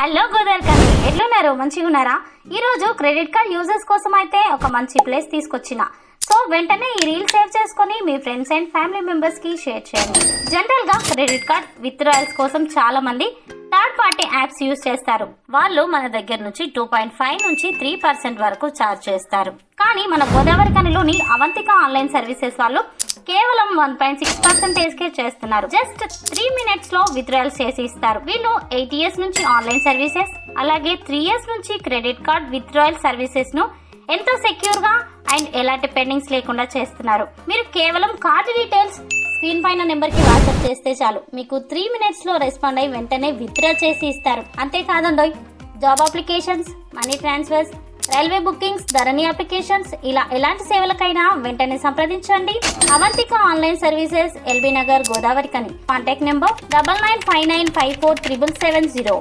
Hello Godavarikhani ఎట్లున్నారు? మంచిగా ఉన్నారా? ఈరోజు క్రెడిట్ కార్డ్ యూజర్స్ కోసం అయితే ఒక మంచి ప్లేస్ తీసుకొచ్చిన. సో వెంటనే ఈ రీల్ సేవ్ చేసుకొని మీ ఫ్రెండ్స్ అండ్ ఫ్యామిలీ మెంబర్స్ కి షేర్ చేయండి. జనరల్ గా క్రెడిట్ కార్డ్ విత్డ్రాయల్స్ కోసం చాలా మంది థర్డ్ పార్టీ యాప్స్ యూజ్ చేస్తారు. వాళ్ళు మన దగ్గర నుంచి 2.5 నుంచి 3% వరకు ఛార్జ్ చేస్తారు. కానీ మన గోదావరికనిలోని అవంతిక ఆన్లైన్ సర్వీసెస్ వాళ్ళు కేవలం 1.6% చేస్తున్నారు. జస్ట్ 3 minutes లో విత్డ్రాయల్స్ చేసి ఇస్తారు. వీళ్ళు 8 years నుంచి ఆన్లైన్ సర్వీసెస్ అలాగే 3 years నుంచి క్రెడిట్ కార్డ్ విత్డ్రాయల్ సర్వీసెస్ ను ఎంతో సెక్యూర్ గా అండ్ ఎలాంటి పెండింగ్స్ లేకుండా చేస్తున్నారు. మీరు కేవలం కార్డు డీటెయిల్స్ స్క్రీన్ పైన నెంబర్ కి వాట్సాప్ చేస్తే చాలు, మీకు 3 minutes లో రెస్పాండ్ అయ్యి వెంటనే విత్డ్రా చేసి ఇస్తారు. అంతేకాదండి, job applications, money transfers, railway bookings, Dharani applications, ఇలా ఎలాంటి సేవలకైనా వెంటనే సంప్రదించండి. Avantika online services, LB Nagar, గోదావరికని. Contact number 9959547770.